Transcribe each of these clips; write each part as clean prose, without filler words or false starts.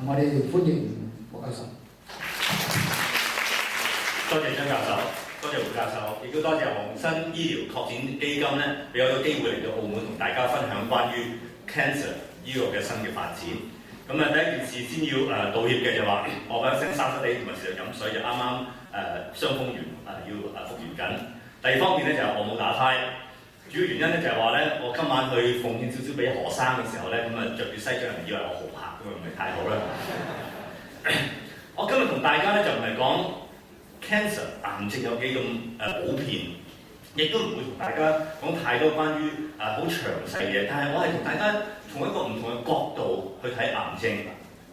我哋歡迎胡教授。多謝張教授，多謝胡教授，亦都多謝紅新醫療擴展基金咧，俾我有機會嚟到澳門同大家分享關於 cancer 呢個嘅新嘅發展。咁啊，第一件事先要道歉嘅就話，我把聲沙沙地同埋成日飲水，就啱啱傷風完要復原緊。第二方面咧就係我冇打呔，主要原因咧就係話咧，我今晚去奉獻少少俾何生嘅時候咧，咁啊着住西裝人以為我豪客咁啊，唔係太好啦。我今日同大家咧就唔係講 cancer 癌症有幾咁普遍，亦都唔會同大家講太多關於好詳細嘅嘢，但係我係同大家從一個唔同嘅角度去睇癌症，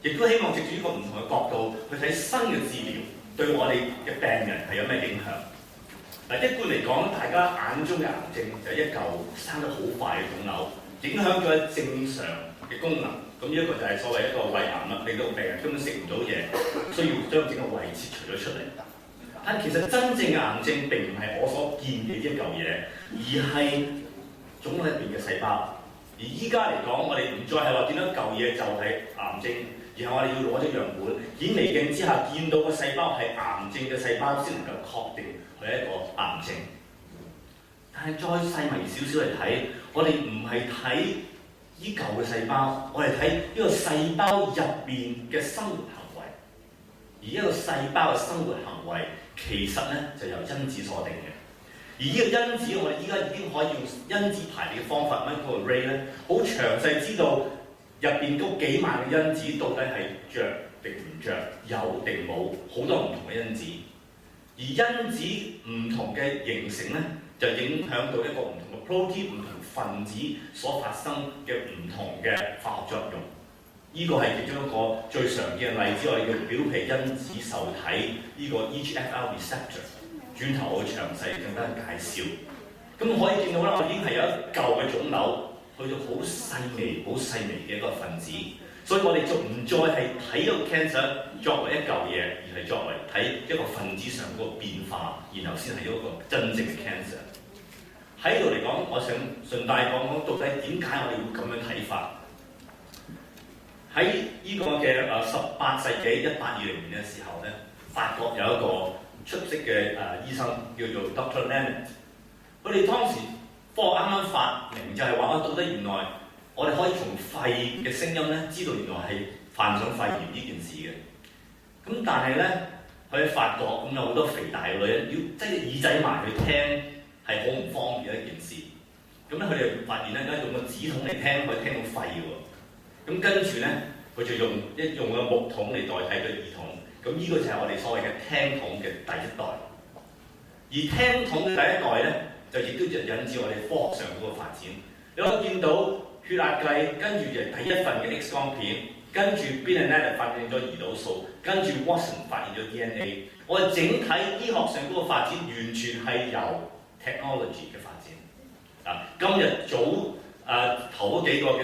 亦都希望藉住呢個唔同嘅角度去睇新嘅治療對我哋嘅病人係有咩影響。嗱，一般嚟講，大家眼中嘅癌症就係一嚿生得好快嘅腫瘤，影響咗正常嘅功能。咁呢一個就係所謂一個胃癌啦，令到病人根本食唔到嘢，需要將整個胃切除咗出嚟。但其實真正嘅癌症並唔係我所見嘅一嚿嘢，而係腫瘤入邊嘅細胞。而依家嚟講，我哋唔再係話見到一嚿嘢就係癌症，而係我哋要攞咗樣本顯微鏡之下見到個細胞係癌症嘅細胞，先能夠確定佢係一個癌症。但係再細微少少嚟睇，我哋唔係睇依嚿嘅細胞，我哋睇呢個細胞入邊嘅生活行為。而一個細胞嘅生活行為，其實咧就由因子所定嘅。而呢個因子，我哋依家已經可以用因子排列嘅方法 microarray 咧，好詳細知道入邊嗰幾萬個因子到底係着定唔着，有定冇，好多唔同嘅因子。而因子唔同嘅形成咧，就影響到一個唔同嘅 protein 唔同分子所發生嘅唔同嘅化學作用。呢個係其中一個最常見嘅例子，我哋叫表皮因子受體呢個 EGFR receptor。轉頭我會詳細更加介紹。咁可以見到啦，我已經係有一嚿嘅腫瘤，去到好細微、好細微嘅一個分子。所以我哋就唔再係睇個 cancer 作為一嚿嘢，而係作為睇一個分子上嗰個變化，然後先係一個真正嘅 cancer。喺度嚟講，我想順帶講講到底點解我哋會咁樣睇法。喺呢個嘅18世紀1820年嘅時候咧，法國有一個出色嘅醫生叫做 Dr. Lennart， 佢哋當時科學啱啱發明就係話到底原來我哋可以從肺嘅聲音咧，知道原來係患上肺炎呢件事嘅。咁但係咧，佢喺法國咁有好多肥大嘅女人，要擠隻耳仔埋去聽係好唔方便嘅一件事。咁咧佢哋發現咧，而家用個紙筒嚟聽，可以聽到肺嘅喎。咁跟住咧，佢就用個木筒嚟代替個耳筒。咁呢個就係我哋所謂嘅聽筒嘅第一代。而聽筒嘅第一代咧，就亦都引致我哋科學上嗰個發展。你可以見到血壓計，跟住就第一份嘅 X 光片，跟住 Binet 發現咗胰島素，跟住 Watson 發現咗 DNA。我哋整體醫學上嗰個發展，完全係由 technology 嘅發展。今日早頭嗰幾個嘅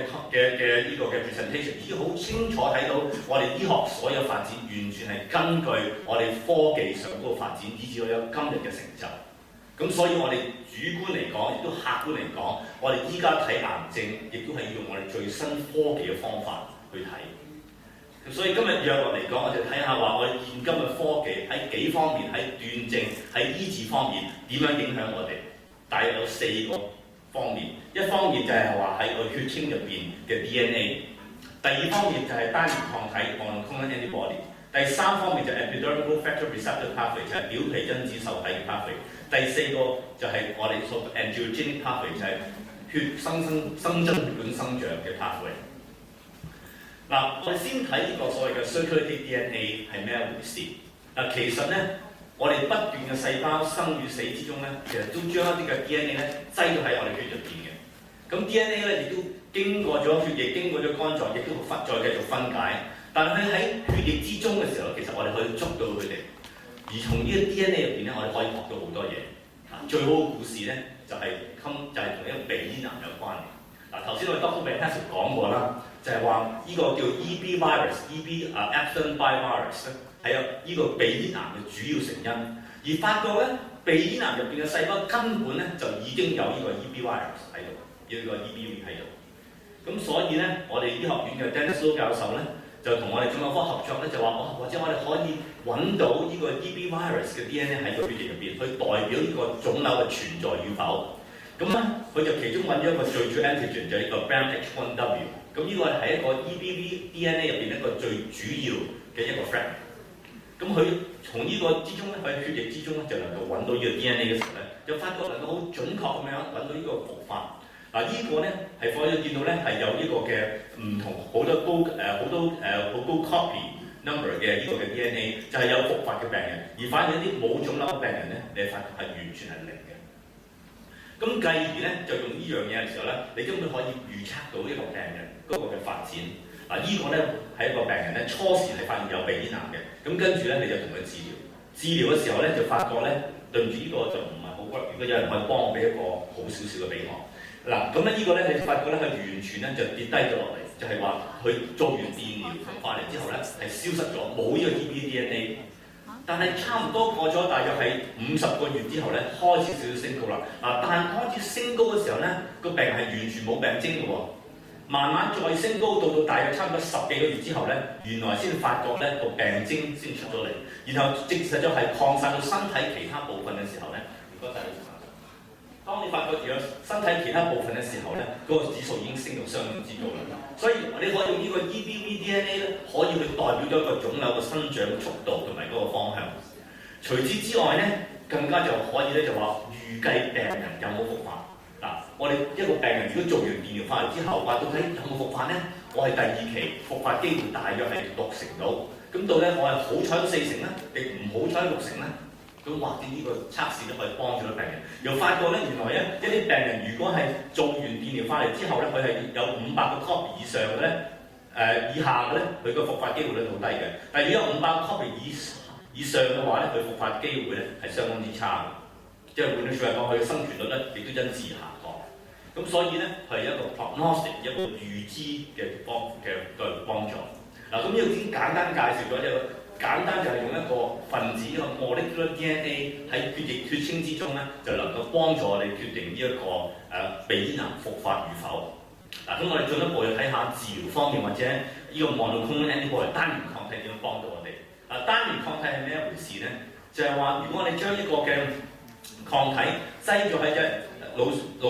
呢個嘅 presentation 已經好清楚睇到，我哋醫學所有發展完全係根據我哋科技上嗰個發展，以至到有今日嘅成就。咁所以我哋主觀嚟講，亦都客觀嚟講，我哋依家睇癌症，亦都係要用我哋最新科技嘅方法去睇。所以今日約落嚟講，我哋睇下話我哋現今嘅科技喺幾方面，喺斷症、喺醫治方面點樣影響我哋。大約有4個方面，一方面就係話喺個血清入邊嘅 DNA， 第二方面就係單元抗體 monoclonal antibody， 第三方面就係 epidermal factor receptor pathway， 就係表皮因子受體嘅 pathway， 第四個就係我哋所 angiogenic pathway， 就係血生真血管生長嘅 pathway。嗱，我哋先睇呢個所謂嘅 circulating DNA 係咩回事？嗱，其實咧。我哋不斷嘅細胞生與死之中咧，其實都將一啲嘅 DNA 咧擠咗喺我哋血入邊嘅。咁 DNA 咧亦都經過咗血液、經過咗肝臟，亦都再繼續分解。但係喺血液之中嘅時候，其實我哋可以捉到佢哋。而從呢個 DNA 入邊咧，我哋可以學到好多嘢。最好嘅故事咧就係同一個鼻咽癌有關嘅。頭先我哋 Dr. Ben Hassel 講過啦，就係話呢個叫 EB Epstein-Barr virus 咧。係啊，呢個鼻咽癌嘅主要成因，而發覺咧鼻咽癌入邊嘅細胞根本咧就已經有呢個 EB virus 喺度，呢個 EBV 喺度。咁所以咧，我哋醫學院嘅 Dennis Lo 教授咧就同我哋腫瘤科合作咧，就話或者我哋可以揾到呢個 EB virus 嘅 DNA 喺個血液入邊，去代表呢個腫瘤嘅存在與否。咁咧，佢就其中揾咗一個最主要 antigen 就係呢個 BAMH1W。咁呢個係一個 EBV DNA 入邊一個最主要嘅一個 fragment。咁佢從呢個之中咧，佢喺血液之中咧，就能夠揾到呢個 DNA 嘅時候咧，就發覺能夠好準確咁樣揾到呢個復發。嗱，呢個咧係可以見到咧係有呢個嘅唔同好多高 copy number 嘅呢個嘅 DNA， 就係有復發嘅病人，而反而一啲冇腫瘤嘅病人咧，你發覺係完全係零嘅。咁繼而咧就用呢樣嘢嘅時候咧，你根本可以預測到呢個病人嗰個嘅發展。嗱，呢個咧係一個病人咧初時係發現有鼻咽癌嘅，咁跟住咧你就同佢治療，治療嘅時候咧就發覺咧對唔住呢個就唔係好 work，如果有人可以幫我俾一個好少少嘅俾我。嗱，咁咧呢個咧你發覺咧佢完全咧就跌低咗落嚟，就係話佢做完電療復發嚟之後咧係消失咗，冇呢個 EBDNA。但係差唔多過咗大約係50個月之後咧，開始少少升高啦。但係開始升高嘅時候咧，個病係完全冇病徵嘅喎。慢慢再升高到大約差唔多10幾個月之後咧，原來先發覺咧個病徵先出咗嚟，然後直實咗係擴散到身體其他部分嘅時候咧，如果當你發覺有身體其他部分嘅時候咧，嗰個指數已經升到相當之高啦。所以你可以用呢個 EBV-DNA 咧，可以去代表咗一個腫瘤嘅生長速度同埋嗰個方向。除此之外咧，更加就可以咧就話預計病人有冇復發。嗱，我哋一個病人如果做完電療翻嚟之後，話到底有冇復發咧？我係第2期復發機會大約係60%到，咁到咧我係好彩到40%啦，亦唔好彩60%啦。咁或者呢個測試都可以幫助到病人，又發覺咧原來咧一啲病人如果係做完電療翻嚟之後咧，佢係有500個 copy 以上嘅咧，以下嘅咧，佢個復發機會率好低嘅。但係如果有500個 copy 以上嘅話咧，佢復發機會咧係相當之差嘅，即係換句説話講，佢嘅生存率咧亦都因此下降。咁所以咧係一個 prognostic 一個預知嘅幫助。嗱，咁呢度先簡單介紹咗一個。簡單就係用一個分子一個 molecular DNA 喺血清之中咧，就能夠幫助我哋決定呢一個鼻咽癌復發與否。嗱，咁我哋進一步去睇下治療方面或者呢個 monoclonal antibody 單元抗體點樣幫到我哋。單元抗體係咩一回事咧？就係話如果我哋將一個嘅抗體擠咗喺隻老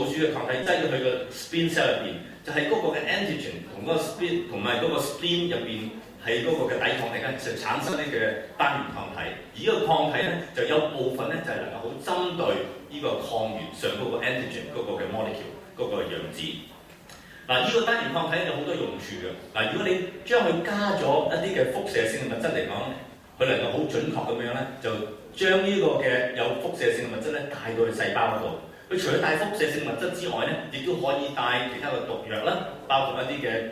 鼠嘅抗體擠咗去個 spleen cell 入邊，就係嗰個嘅 antigen 同嗰個 spleen 同埋嗰個 spleen 入邊。係嗰個嘅抵抗力咧，就產生呢個單元抗體，而呢個抗體咧就有部分咧就係能夠好針對呢個抗原上嗰個 antigen 嗰個嘅 molecule 嗰個樣子。嗱，呢個單元抗體有好多用處嘅。嗱，如果你將佢加咗一啲嘅輻射性嘅物質嚟講，佢能夠好準確咁樣咧，就將呢個嘅有輻射性嘅物質咧帶到去細胞嗰度。佢除咗帶輻射性物質之外咧，亦都可以帶其他嘅毒藥啦，包括一啲嘅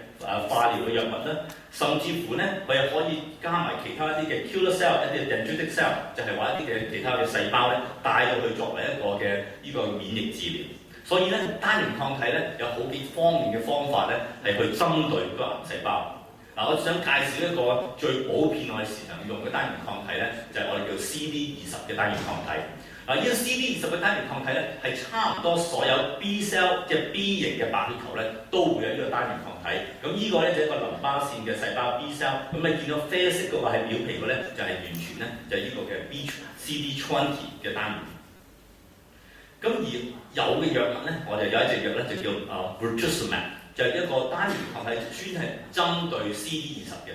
化療嘅藥物啦，甚至乎咧佢又可以加埋其他一啲嘅 killer cell、一啲 dendritic cell， 就係話一啲嘅其他嘅細胞咧帶到去作為一個嘅呢個免疫治療。所以咧單元抗體咧有好幾方面嘅方法咧係去針對嗰個癌細胞。嗱，我想介紹一個最普遍我哋時常用嘅單元抗體咧，就係我哋叫 CD20嘅單元抗體。嗱，呢個 CD20嘅單元抗體咧，係差唔多所有 B cell 即係 B 型嘅白血球咧，都會有呢個單元抗體。咁呢個咧就係一個淋巴腺嘅細胞 B cell。咁你見到啡色嗰個喺表皮嗰咧，就係完全咧就係呢個嘅 CD20 嘅單元。咁而有嘅藥物咧，我哋有一隻藥咧就叫Brentuximab， 就係一個單元抗體，專係針對 CD20嘅。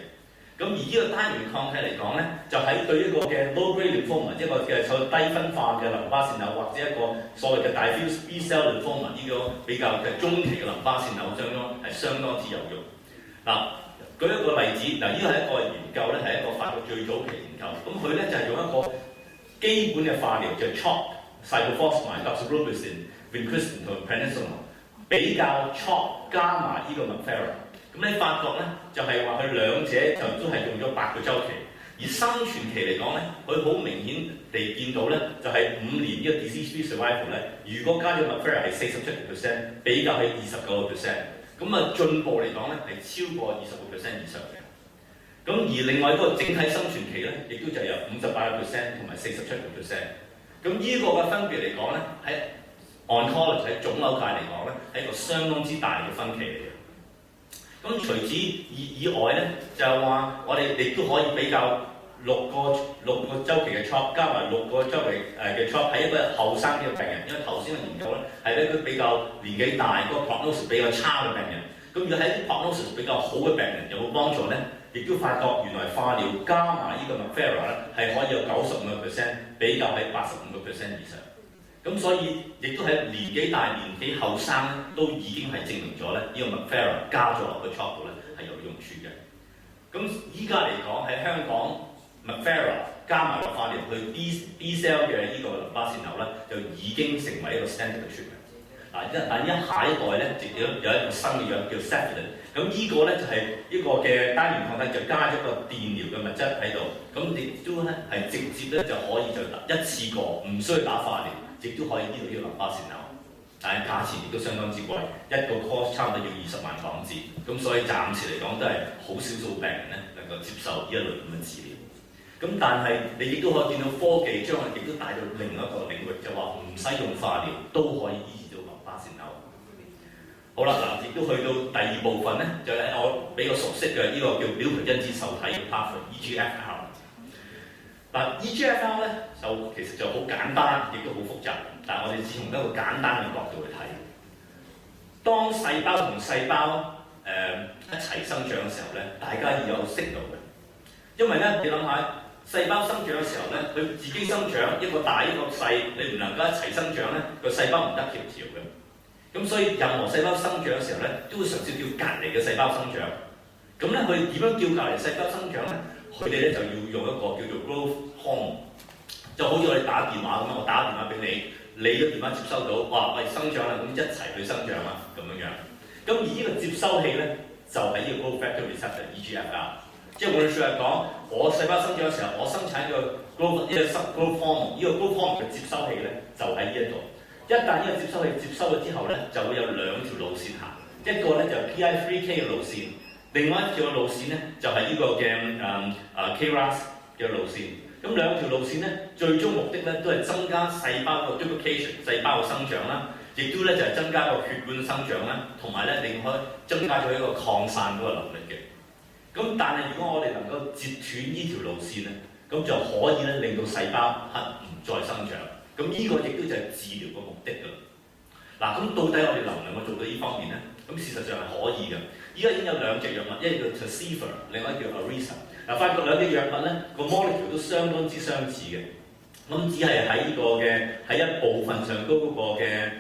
咁而呢個單元抗體嚟講咧，就喺對一個嘅 low-grade lymphoma， 一個嘅低分化嘅淋巴腺瘤，或者一個所謂嘅 diffuse B-cell lymphoma 呢個比較嘅中期嘅淋巴腺瘤，相當之有用。嗱，舉一個例子，嗱，呢個係一個研究咧，係一個法國最早期研究。咁佢咧就係用一個基本嘅化療，就係 CHOP、cyclophosphamide、doxorubicin、vincristine 同 prednisolone， 比較 CHOP 加埋呢個 Mabthera。咁你發覺咧，就係話佢兩者就都係用咗8個週期，而生存期嚟講咧，佢好明顯地見到咧，就係5年呢個 disease-free survival 咧，如果加咗 Mabthera係47%，比較係29%，咁啊進步嚟講咧係超過20%以上嘅。咁而另外一個整體生存期咧，亦都就有58%同埋47%。咁呢個嘅分別嚟講咧，喺 oncology 喺腫瘤界嚟講咧，係一個相當之大嘅分歧嚟嘅。咁除此以外咧，就係話我哋亦都可以比較六個週期嘅 chop 加埋6個週期嘅 chop 係一個後生啲嘅病人，因為頭先嘅研究咧係一個比較年紀大、個 prognosis 比較差嘅病人。咁如果喺啲 prognosis 比較好嘅病人有冇幫助咧？亦都發覺原來化療加埋呢個 McFerra 咧係可以有95%，比較喺85% 以上。咁所以亦都喺年紀大、年紀後生咧，都已經係證明咗咧，呢個 McFerra 加咗落個 chop 度咧係有用處嘅。咁依家嚟講喺香港 McFerra 加埋個化療去 B cell 嘅呢個淋巴腺瘤咧，就已經成為一個 standard 嘅 treatment。但下一代咧，亦有一個新嘅藥叫 Cefidin。咁呢個咧就係呢個嘅單元抗體就加咗個電療嘅物質喺度，咁亦都咧係直接咧就可以就一次過唔需要打化療，亦都可以醫到呢個淋巴腺瘤。但係價錢亦都相當之貴，一個 course 差唔多要20萬港紙。咁所以暫時嚟講都係好少數病人咧能夠接受呢一類咁嘅治療。咁但係你亦都可以見到科技將我哋亦都帶到另一個領域，就話唔使用化療都可以醫治到淋巴腺瘤。好啦，嗱，亦都去到第二部分咧，就係我比較熟悉嘅呢個叫表皮因子受體嘅 pathway EGFR。嗱 EGFR 咧就其實就好簡單，亦都好複雜，但係我哋只從一個簡單嘅角度去睇。當細胞同細胞一齊生長嘅時候咧，大家要有 signal嘅，因為咧你諗下，細胞生長嘅時候咧，佢自己生長一個大一個細，你唔能夠一齊生長咧，個細胞唔得協調嘅。咁所以任何細胞生長嘅時候咧，都會嘗試叫隔離嘅細胞生長。咁咧，佢哋點樣叫隔離細胞生長咧？佢哋咧就要用一個叫做 growth hormone， 就好似我哋打電話咁樣，我打電話俾你，你嘅電話接收到，哇，喂生長啦，咁一齊去生長啦，咁樣樣。咁而呢個接收器咧，就係呢個 growth factor receptor EGFR。即係換句説話講，我細胞生長嘅時候，我生產一個 growth hormone， 呢個 growth hormone 嘅接收器咧，就喺呢一度。一旦呢個接收器接收咗之後咧，就會有兩條路線行，一個咧就係 PI3K 嘅路線，另外一條路線咧就係呢個嘅KRAS 嘅路線。咁兩條路線咧，最終目的咧都係增加細胞嘅 duplication， 細胞嘅生長啦，亦都咧就係增加個血管嘅生長啦，同埋咧另外增加咗一個擴散嗰個能力嘅。咁但係如果我哋能夠截斷呢條路線咧，咁就可以咧令到細胞係唔再生長。咁呢個亦都就係治療個目的㗎啦。嗱，咁到底我哋能唔能夠做到呢方面咧？咁事實上係可以嘅。依家已經有兩隻藥物，一個叫 Tresiva， 另外一個叫 Iressa。嗱，發覺兩隻藥物咧個 molecule 都相當之相似嘅。咁只係喺呢個嘅喺一部分上高嗰個嘅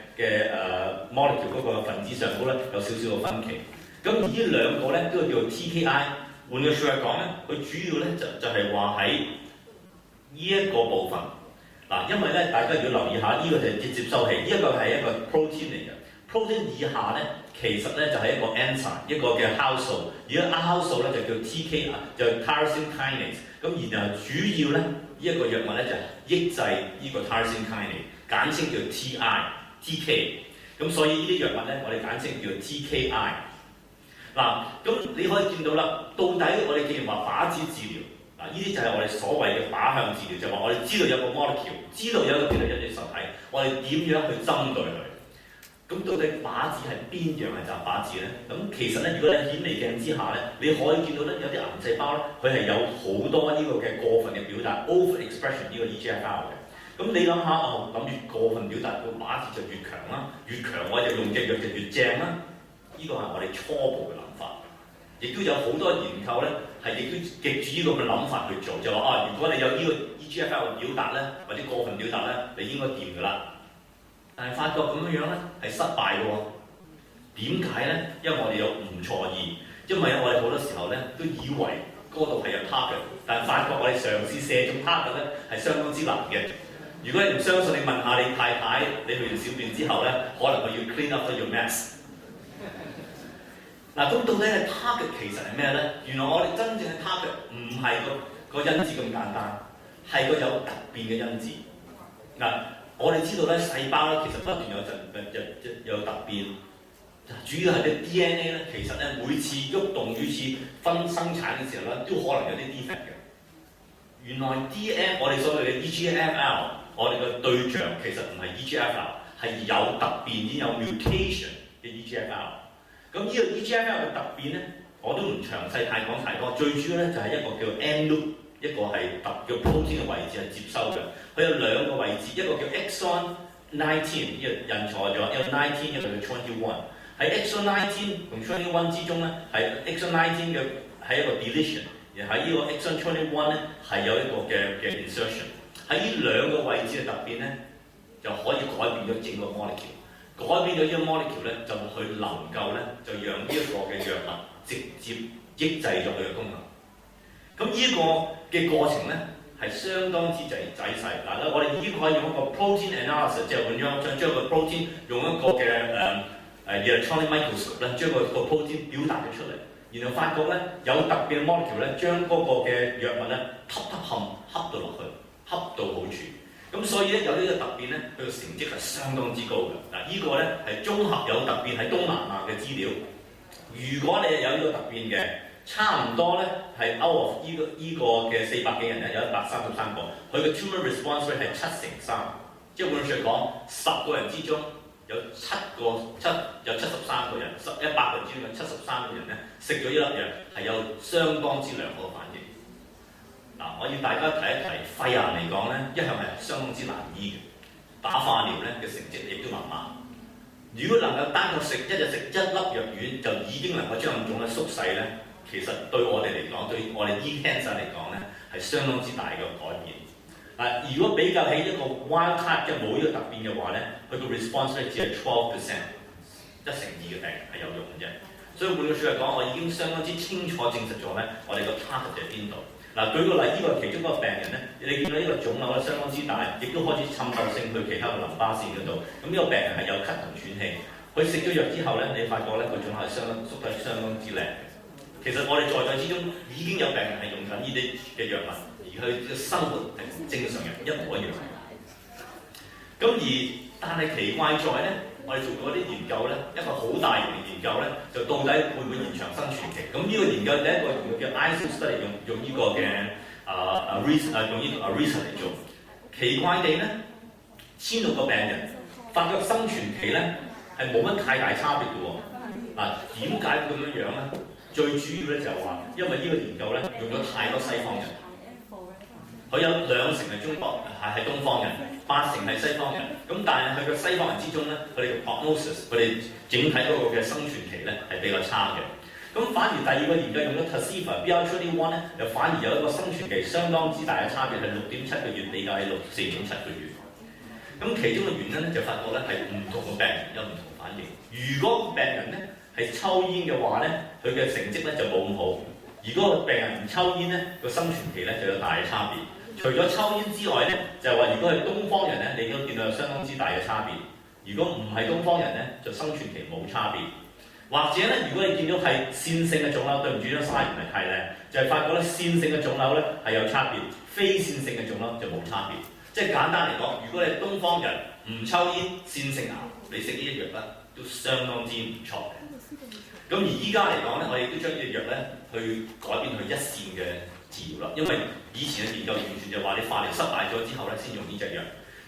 molecule 嗰個分子上高咧有少少嘅分歧。咁而呢兩個咧都係叫做 TKI。換句説話講咧，佢主要咧就係話喺呢一個部分。嗱，因為咧，大家要留意下，呢個就係接收器，呢一個係一個 protein 嚟嘅。protein 以下咧，其實咧就係一個 enzyme， 一個嘅酵素。而家酵素咧就叫 TK， 就 tyrosine kinase。咁然後主要咧，呢一個藥物咧就係抑制呢個 tyrosine kinase， 簡稱叫 TK。咁所以呢啲藥物咧，我哋簡稱叫 TKI。嗱，咁你可以見到啦，到底我哋既然話靶子治療。呢啲就係我哋所謂嘅靶向治療，就係話我哋知道有個 molecule， 知道有個表皮因子受體，我哋點樣去針對佢？咁到底靶子係邊樣係靶子咧？咁其實咧，如果你顯微鏡之下咧，你可以見到咧有啲癌細胞咧，佢係有好多呢個嘅過分嘅表達 overexpression 呢個 EGFR 嘅。咁你諗下，諗住過分表達個靶子就越強啦，越強我就用隻藥就越正啦。呢個係我哋初步嘅諗法。亦都有好多研究咧，係亦都藉住呢個嘅諗法去做，就話如果你有呢個 EGFR 嘅表達咧，或者過分表達咧，你應該掂㗎啦。但係發覺咁樣樣咧係失敗嘅喎。點解咧？因為我哋有誤錯意，因為我哋好多時候咧都以為嗰度係有 target， 但係發覺我哋嘗試射中 target 咧係相當之難嘅。如果你唔相信，你問下你太太，你去完小便之後咧，可能佢要 clean up your mess。嗱，咁到底係 target 其實係咩咧？原來我哋真正嘅 target 唔係個因子咁簡單，係個有突變嘅因子。嗱，我哋知道咧，細胞咧其實不斷有突變，主要係啲 DNA 咧，其實咧每次喐動每次生產嘅時候咧，都可能有啲 defect 嘅。原來 DNA 我哋所謂嘅 EGFR， 我哋嘅對象其實唔係 EGFR， 係有突變已經有 mutation 嘅 EGFR。咁呢個 EGFR 嘅突變咧，我都唔詳細太講太多。最主要咧就係一個叫 end loop， 一個係叫 protein 嘅位置係接收嘅。佢有兩個位置，一個叫 exon 19，呢個印錯咗，一個19，一個叫21。喺 exon 19同21之中咧，係 exon 19嘅係一個 deletion， 而喺呢個 exon 21咧係有一個嘅 insertion。喺呢兩個位置嘅突變咧，就可以改變咗整個 molecule。改變咗呢個 molecule 咧，就佢能夠咧就讓呢一個嘅藥物直接抑制咗佢嘅功能。咁呢個嘅過程咧係相當之仔細。嗱，我哋已經可以用一個 protein analysis， 即係咁樣將個 protein 用一個嘅electron microscope 咧，將個 protein 表達咗出嚟，然後發覺咧有特別嘅 molecule 咧，將嗰個嘅藥物咧恰到落去，恰到好處。咁所以咧有呢個突變咧，佢嘅成績係相當之高嘅。嗱，呢個咧係綜合有突變喺東南亞嘅資料。如果你係有呢個突變嘅，差唔多咧係 out of 呢個嘅400幾人咧，有133個，佢嘅 tumor response rate 係7%，即係換句説講，10個人之中有73個人，100個人之中有73個人咧食咗呢粒藥係有相當之良好嘅反應。嗱，我要大家提一提，肺癌嚟講咧，一向係相當之難醫嘅，打化療咧嘅成績亦都麻麻。如果能夠單靠一日食1粒藥丸就已經能夠將個腫瘤縮細咧，其實對我哋嚟講，對我哋醫 cancer 嚟講咧，係相當之大嘅改變。嗱，如果比較起一個 wild type 即係冇呢個突變嘅話咧，佢個 response rate 只係 12%， 1/2嘅病人係有用嘅啫。所以換句説嚟講，我已經相當之清楚證實咗咧，我哋個 target 喺邊度。嗱，舉個例，呢個係其中一個病人咧，你見到呢個腫瘤咧相當之大，亦都開始滲透性去其他嘅淋巴腺嗰度。咁呢個病人係有咳同喘氣，佢食咗藥之後咧，你發覺咧個腫瘤係縮得相當之靚嘅。其實我哋在之中已經有病人係用緊呢啲嘅藥物，而佢嘅生活係同正常人一模一樣。咁但係奇怪在咧，我哋做過啲研究咧，一個好大型嘅研究咧，就到底會唔會延長生存期？咁呢個研究第一個研究叫 ICE study， 用呢個嘅用呢個 ARISA 嚟做。奇怪地咧，1006個病人發覺生存期咧係冇乜太大差別嘅喎。嗱，點解會咁樣樣咧？最主要咧就係話，因為呢個研究咧用咗太多西方人。佢有2成係東方人，8成係西方人。咁但係佢嘅西方人之中咧，佢哋嘅 prognosis， 佢哋整體嗰個嘅生存期咧係比較差嘅。咁反而第二個研究用咗 Tarceva BR21咧，就反而有一個生存期相當之大嘅差別，係6.7個月，比較係4.7個月。咁其中嘅原因咧就發覺咧係唔同嘅病人有唔同反應。如果病人咧係抽煙嘅話咧，佢嘅成績咧就冇咁好；如果個病人唔抽煙咧，個生存期咧就有大嘅差別。除咗抽煙之外咧，就係話如果係東方人咧，你都見到有相當之大嘅差別；如果唔係東方人咧，就生存期冇差別。或者咧，如果你見到係線性嘅腫瘤，對唔住，呢個 slide 唔係太靚，就係發覺咧線性嘅腫瘤咧係有差別，非線性嘅腫瘤就冇差別。即係簡單嚟講，如果你係東方人唔抽煙，線性癌，你食呢啲藥咧都相當之唔錯嘅。咁而依家嚟講咧，我哋都將呢啲藥咧去改變去一線嘅治療啦，因為以前嘅研究完全就話你化療失敗咗之後咧，先用呢隻藥。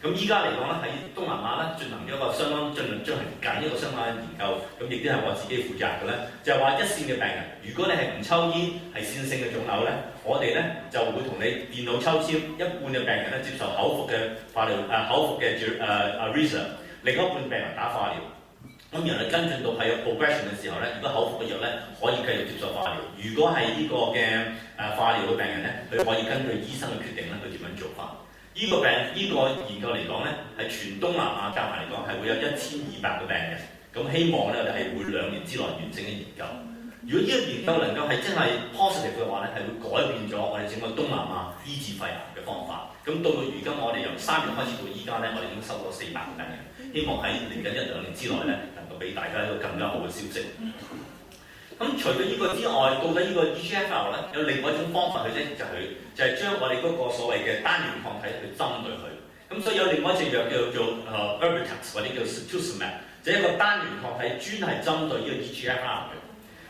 咁依家嚟講咧，喺東南亞咧進行咗一個進行緊一個相關嘅研究，咁亦都係我自己負責嘅咧，就係話一線嘅病人，如果你係唔抽煙，係線性嘅腫瘤咧，我哋咧就會同你電腦抽籤，一半嘅病人咧接受口服嘅化療口服嘅ARISA， 另一半病人打化療。咁然後你跟進到係有 progression 嘅時候咧，如果口服嘅藥咧可以繼續接受化療，如果係呢個嘅化療嘅病人咧，佢可以根據醫生嘅決定咧去點樣做法。呢個研究嚟講咧，係全東南亞加埋嚟講係會有1200個病人。咁希望咧，我哋係會2年之內完成嘅研究。如果呢個研究能夠係真係 positive 嘅話咧，係會改變咗我哋整個東南亞醫治肺癌嘅方法。咁到如今我哋由3月開始到依家咧，我哋已經收到400個病人。希望喺嚟緊1-2年之內咧，能夠俾大家一個更加好嘅消息。咁除咗呢個之外，到底呢個 EGFR 咧有另外一種方法去咧，就係將我哋嗰個所謂嘅單元抗體去針對佢。咁所以有另外一隻藥叫做Erbitux 或者叫 Cetuximab， 就係一個單元抗體專係針對呢個 EGFR 嘅。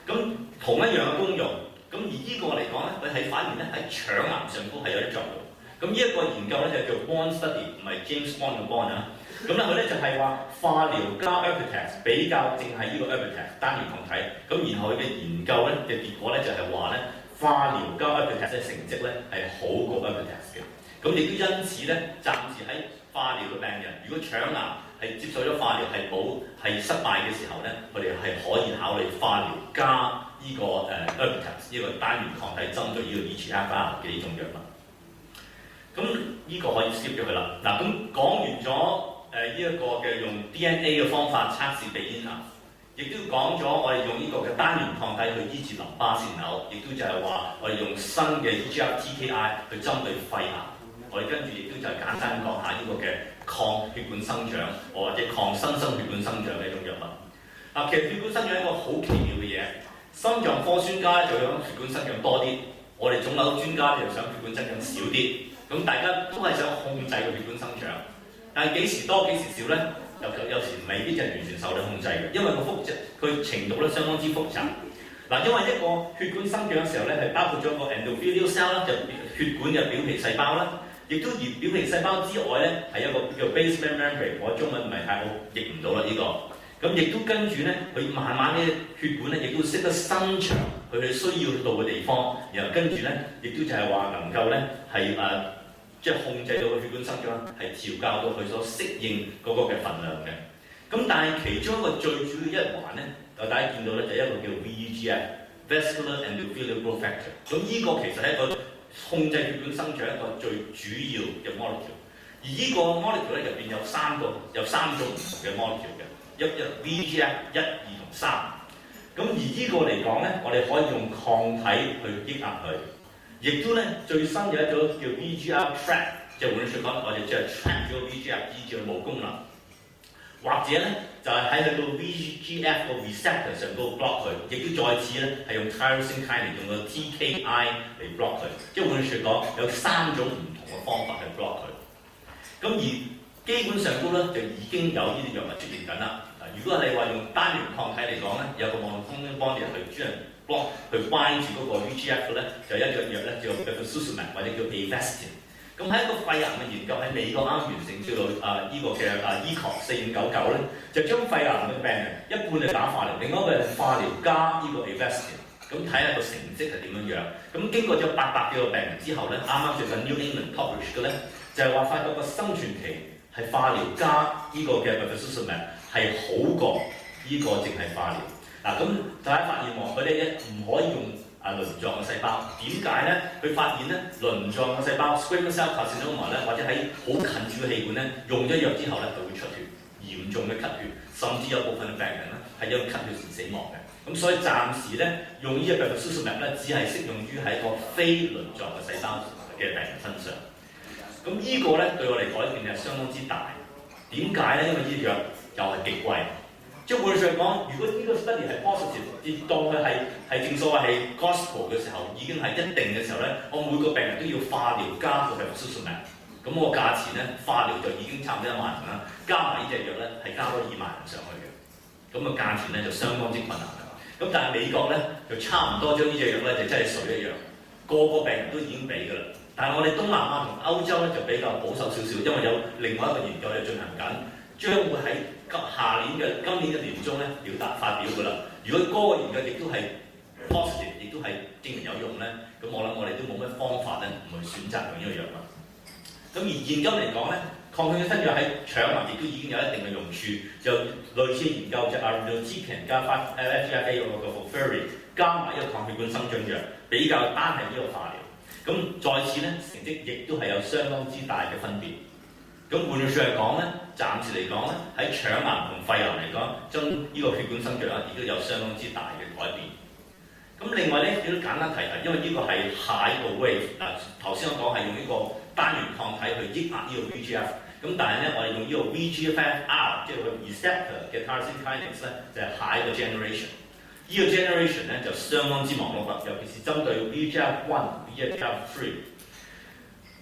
咁同一樣嘅功用。咁而呢個嚟講咧，佢係反而咧喺腸癌上高係有啲作用。咁呢一個研究咧就叫 Bond Study， 唔係 James Bond 嘅 Bond 啊。咁咧佢咧就係話化療加 Erbitux 比較淨係呢個 Erbitux 單元抗體，咁然後佢嘅研究咧嘅結果咧就係話咧化療加 Erbitux 嘅成績咧係好過 Erbitux 嘅，咁亦都因此咧暫時喺化療嘅病人，如果腸癌係接受咗化療係失敗嘅時候咧，佢哋係可以考慮化療加呢個Erbitux 呢個單元抗體針對呢個 EGFR 嘅呢種藥物。咁呢個可以 skip 咗佢啦。嗱，咁講完咗呢一個嘅用 DNA 嘅方法測試鼻咽癌，亦都講咗我哋用呢個嘅單元抗體去醫治淋巴腺瘤，亦都就係話我哋用新嘅 EGFR-TKI 去針對肺癌。我哋跟住亦都就係簡單講下呢個嘅抗血管生長或者抗新生血管生長嘅一種藥物。嗱，其實血管生長係一個好奇妙嘅嘢，心臟科專家就想血管生長多啲，我哋腫瘤專家就想血管增長少啲。咁大家都係想控制個血管生長，但係幾時多幾時少咧？有時未必就完全受到控制嘅，因為佢程度咧相當之複雜。嗱，因為一個血管生長嘅時候咧，係包括咗個 endothelial cell 啦，就血管嘅表皮細胞啦，亦都而表皮細胞之外咧，係一個叫 basement membrane， 我中文唔係太好譯唔到啦呢個。咁亦都跟住咧，佢慢慢咧血管咧，亦都識得伸長佢需要到嘅地方，然後跟住咧，亦都就係話能夠咧係即係控制到個血管生長，係調教到佢所適應嗰個嘅份量嘅。咁但係其中一個最主要一環咧，就大家見到咧就一個叫 VEGF（Vascular Endothelial Growth Factor）。咁呢個其實係一個控制血管生長一個最主要嘅 molecule。而呢個 molecule 咧入邊有三種唔同嘅 molecule 嘅，一 VEGF 1、2同3。咁而呢個嚟講咧，我哋可以用抗體去抑壓佢。亦都咧最新有一種叫 VEGF trap， 即係換句説講，我哋即係 trap 咗 VEGF 以致佢冇功能，或者咧就係喺佢個 VEGF 個 receptor 上嗰個 block 佢，亦都再次咧係用 tyrosine kinase 用個 TKI 嚟 block 佢，即係換句説講有三種唔同嘅方法去 block 佢。咁而基本上都咧就已經有呢啲藥物出現緊啦。如果你話用單元抗體嚟講咧，有個網通幫你去專人幫去關住嗰個 VEGF 咧，就一隻藥咧叫 bevacizumab 或者叫 Avastin。咁喺一個肺癌嘅研究喺美國啱完成，叫做呢個嘅ECOG 4599咧，就將肺癌嘅病人一半係打化療，另外一個係化療加呢個 Avastin。咁睇下個成績係點樣樣。咁經過咗800幾個病人之後咧，啱啱最近 New England publish 嘅咧，就係話發覺個生存期係化療加呢個嘅 bevacizumab係好過呢個淨係化療。嗱，咁大家發現佢哋唔可以用輪狀嘅細胞，點解咧？佢發現咧輪狀嘅細胞 squamous cell carcinoma 咧，或者喺好近住嘅氣管咧，用咗藥之後咧，就會出血，嚴重嘅咳血，甚至有部分嘅病人咧係因為咳血而死亡嘅。咁所以暫時咧用呢隻 bevacizumab 咧，只係適用於喺個非輪狀嘅細胞嘅病人身上。咁呢個咧對我哋改變係相當之大。點解咧？因為呢隻藥又係極貴。即係換句説講，如果呢個 study 係 positive， 當佢係正所謂係 gospel 嘅時候，已經係一定嘅時候咧，我每個病人都要化療加個 bevacizumab， 咁我價錢咧化療就已經差唔多1萬啦，加埋呢隻藥咧係加多2萬上去嘅，咁個價錢咧就相當之困難嘅。咁但係美國咧就差唔多將呢隻藥咧就真係水一樣，個個病人都已經俾㗎啦。但係我哋東南亞同歐洲咧就比較保守少少，因為有另外一個研究就進行緊。將會喺今年嘅年中咧要發表㗎啦。如果嗰個研究亦都係 positive， 亦都係證明有用咧，咁我諗我哋都冇乜方法咧唔去選擇用呢個藥物。咁而現今嚟講咧，抗血管生長喺腸癌亦都已經有一定嘅用處，就類似研究就 irinotecan 加翻 FGFA 嗰個 FOLFIRI 加埋一個抗血管生長藥，比較單係呢個化療。咁再次咧成績亦都係有相當之大嘅分別。咁換句説嚟講咧，暫時嚟講咧，喺腸癌同肺癌嚟講，將呢個血管生長亦都有相當之大嘅改變。咁另外咧，亦都簡單提提，因為呢個係下一個 wave。頭先我講係用呢個單元抗體去抑壓呢個 VEGF， 咁但係咧，我哋用呢個 VEGFR， 即係個 receptor 嘅 tyrosine kinase 咧，就係下一個 generation。呢個 generation 咧就相當之忙碌啦，尤其是針對 VEGF1、VEGF3，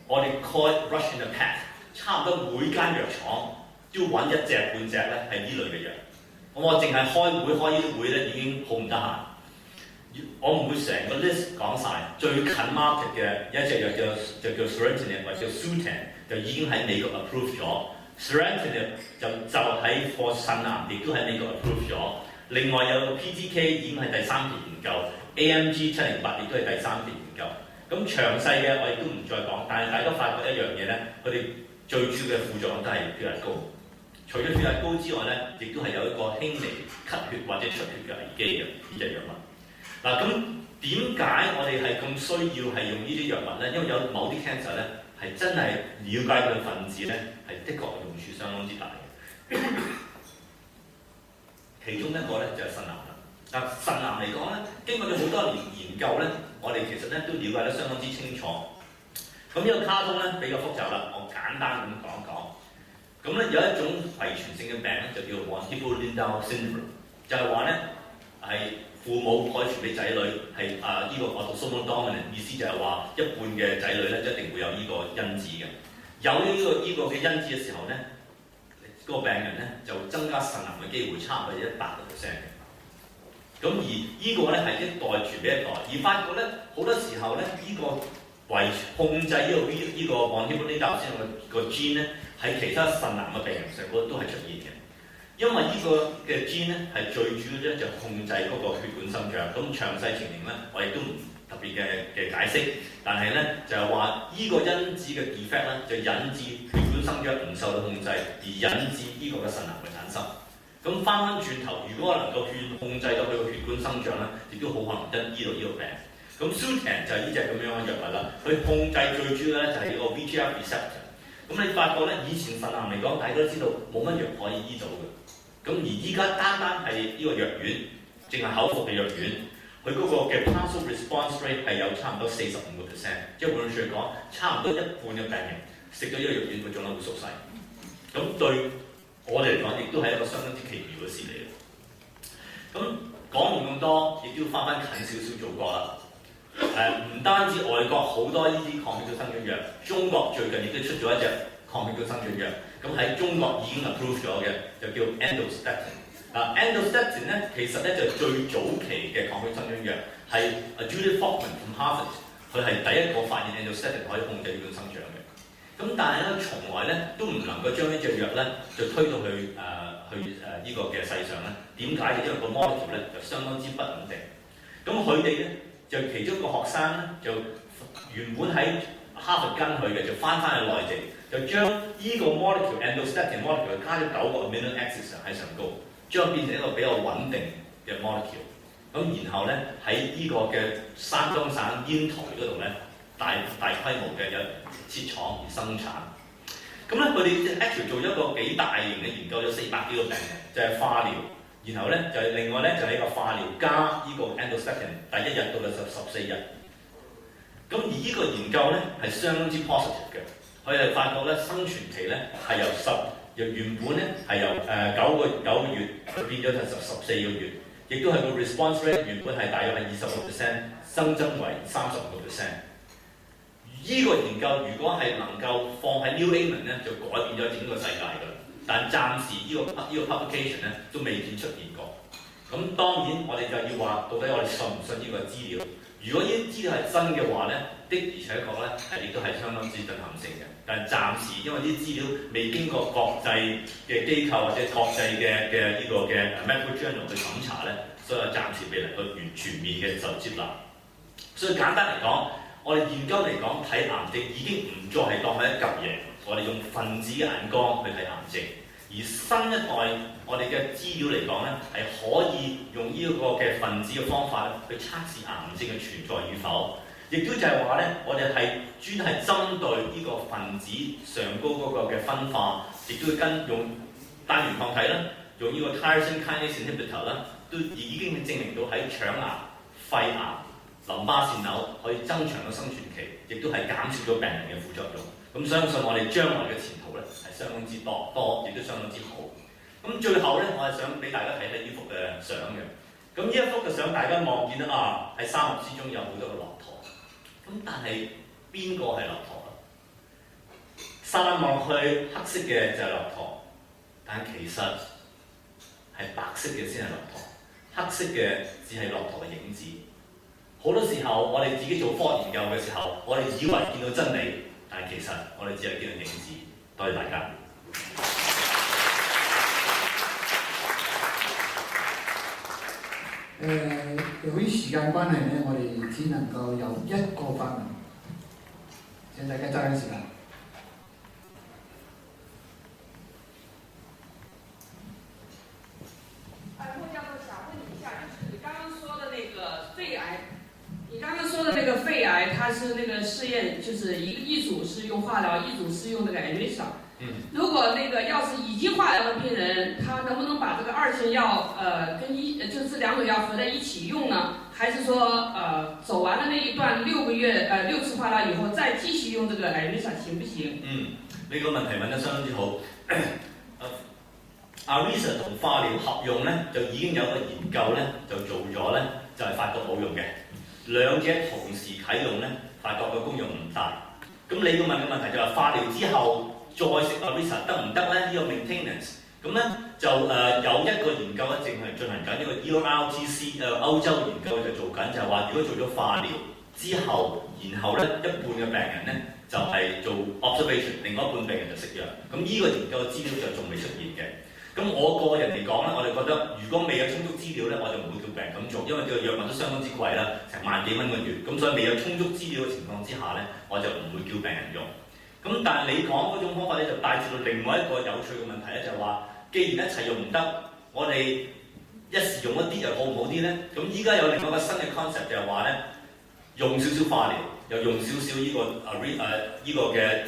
我哋 call it rush in the pack。差唔多每間藥廠都要揾一隻半隻咧係呢類嘅藥。我淨係開會呢啲會咧已經好唔得閒，我唔會成個 list 講晒。最近 market 嘅一隻藥就叫 Sorrentinib 或者叫 Sutent， 就已經喺美國 approve 咗， Seratinib 就喺個腎癌亦都喺美國 approve 咗。另外有個 PTK 已經係第3期研究 ，AMG 708亦都係第3期研究。咁詳細嘅我亦都唔再講，但係大家發覺一樣嘢咧，佢哋最主要嘅副作用都係血壓高。除咗血壓高之外咧，亦都係有一個輕微咳血或者出血嘅危機嘅呢隻藥物。嗱，咁點解我哋係咁需要係用呢啲藥物咧？因為有某啲 cancer 咧係真係了解佢嘅分子咧係的確用處相當之大嘅。其中一個咧就係腎癌啦。但腎癌嚟講咧，經過咗好多年研究咧，我哋其實咧都了解得相當之清楚。咁呢個卡通咧比較複雜啦，我簡單咁講一講。咁咧有一種遺傳性嘅病咧就叫 von Hippel-Lindau syndrome， 就係話咧係父母可以傳俾仔女係呢個 autosomal dominant， 意思就係話一半嘅仔女咧一定會有呢個因子嘅。有呢個嘅因子嘅時候咧，個病人咧就增加腎癌嘅機會差唔多100%嘅。咁而呢個咧係一代傳俾一代，而發覺咧好多時候咧呢個控制呢個 von Hippel-Lindau syndrome個 gene 咧喺其他腎癌嘅病人上都係出現嘅。因為呢個嘅 gene 咧係最主要咧就控制嗰個血管生長，咁詳細情形咧我亦都唔特別嘅解釋，但係咧就係話呢個因子嘅 defect 咧就引致血管生長唔受到控制，而引致呢個嘅腎癌嘅產生。咁翻轉頭，如果我能夠控制到佢個血管生長咧，亦都好可能得醫到呢個病。咁 Sutent 就係呢隻咁樣嘅藥物啦，佢控制最主要咧就係個 VEGF receptor。咁你發覺咧，以前腎癌嚟講，大家都知道冇乜藥可以醫到嘅。咁而依家單係呢個藥丸，淨係口服嘅藥丸，佢嗰個嘅 partial response rate 係有差唔多45%，即係換句説講，差唔多一半嘅病人食咗呢個藥丸，佢腫瘤會縮細。咁對我哋嚟講，亦都係一個相當之奇妙嘅事嚟嘅。咁講完咁多，亦都要翻近少少做過啦。唔單止外國好多呢啲抗血管生長藥，中國最近亦都出咗一隻抗血管生長藥。咁喺中國已經 approve 咗嘅，就叫 Endostatin。Endostatin 咧，其實咧就最早期嘅抗血管生長藥，係 Judith Hoffman from Harvard， 佢係第一個發現 Endostatin 可以控制血管生長嘅。咁但係咧，從來咧都唔能夠將呢隻藥咧就推到去呢個嘅世上咧。點解？因為個 molecule 咧就相當之不穩定。咁佢哋咧就其中一個學生咧就原本喺哈佛跟佢嘅，就翻去內地，就將呢個 molecule Endostatin molecule 加咗9個 amino acids 喺上高，將變成一個比較穩定嘅 molecule。咁然後咧喺呢個嘅山東省煙台嗰度咧大規模嘅有設廠而生產。咁咧佢哋 actually 做咗一個幾大型嘅研究，有400幾個病人，就係化療。然後咧就係另外咧就係一個化療加呢個 Endostatin， 第1日到14日。咁而呢個研究咧係相當之 positive 嘅，佢哋發覺咧生存期咧係由原本咧係由9個月變咗係14個月，亦都係個 response rate 原本係大約係26%，增增為35%。呢個研究如果係能夠放喺 New England 咧，就改變咗整個世界㗎啦。但暫時呢個 publication 咧都未見出現過。咁當然我哋就要話，到底我哋信唔信呢個資料？如果呢啲資料係真嘅話咧，的而且確咧亦都係相當之震撼性嘅。但暫時因為啲資料未經過國際嘅機構或者國際嘅呢個嘅 medical journal 去審查咧，所以暫時未能夠完全面嘅就接納。所以簡單嚟講，我哋研究嚟講睇癌症已經唔再係當係一嚿嘢，我哋用分子嘅眼光去睇癌症。而新一代我哋嘅資料嚟講咧，係可以用呢一個嘅分子嘅方法去測試癌症嘅存在與否。亦都就係話咧，我哋係專係針對呢個分子上高嗰個嘅分化，亦都用單元抗體啦，用呢個 tyrosine kinase inhibitor 啦，都已經證明到喺腸癌、肺癌、淋巴腺瘤可以增長個生存期，亦都係減少咗病人嘅副作用。咁相信我哋將來嘅前途咧係相當之多，亦都相當之好。咁最後咧，我係想俾大家睇睇呢幅嘅相嘅。咁呢一幅嘅相，大家望見啦喺沙漠之中有好多個駱駝。咁但係邊個係駱駝啊？散望去黑色嘅就係駱駝，但其實係白色嘅先係駱駝，黑色嘅只係駱駝嘅影子。好多時候我哋自己做科學研究嘅時候，我哋以為見到真理。但其實我哋只係見到影子。多謝大家。由於時間關係咧，我哋只能夠有一個發問，請大家揸緊時間。莫教授想問你一下，就是你剛剛說的那個肺癌，你剛剛說的那個肺癌，它是那個試驗，就是一組是用化療，一組是用那個 Iressa。如果那個要是已經化療的病人，他能不能把這個二線藥就是這兩種藥合在一起用呢？還是說走完了那一段6個月6次化療以後，再繼續用這個 Iressa 行不行？呢個問題問得相當之好。Iressa 同化療合用咧，就已經有一個研究咧，就做咗咧，就係發覺冇用嘅。兩者同時啟用咧，發覺個功用唔大。咁你要問嘅問題就係化療之後再食 Iressa 得唔得咧？呢個 maintenance 咁咧就有一個研究咧，正係進行緊，呢個 ERGC 歐洲研究就做緊，就係話如果做咗化療之後，然後咧一半嘅病人咧就係做 observation， 另外一半病人就食藥。咁呢個研究嘅資料就仲未出現嘅。咁我個人嚟講咧，我哋覺得如果未有充足資料咧，我就唔會叫病人咁做，因為個藥物都相當之貴啦，成萬幾蚊個月。咁所以未有充足資料嘅情況之下咧，我就唔會叫病人用。咁但係你講嗰種方法咧，就帶至到另外一個有趣嘅問題咧，就係話，既然一齊用唔得，我哋一時用一啲又好唔好啲咧？咁依家有另外一個新嘅 concept 就係話咧，用少少化療，又用少少呢個嘅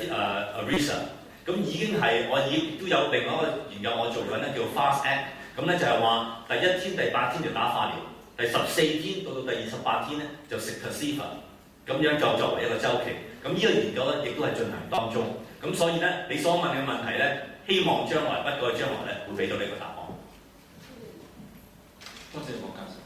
Iressa。咁已經係我已都有另外一個研究我做緊咧，叫 Fast Act。咁咧就係話第1天、第8天就打化療，第14天到第28天咧就食 Tarceva， 咁樣就作為一個週期。咁呢個研究咧亦都係進行當中。咁所以咧你所問嘅問題咧，希望將來不過將來咧會俾到呢個答案。多謝莫教授。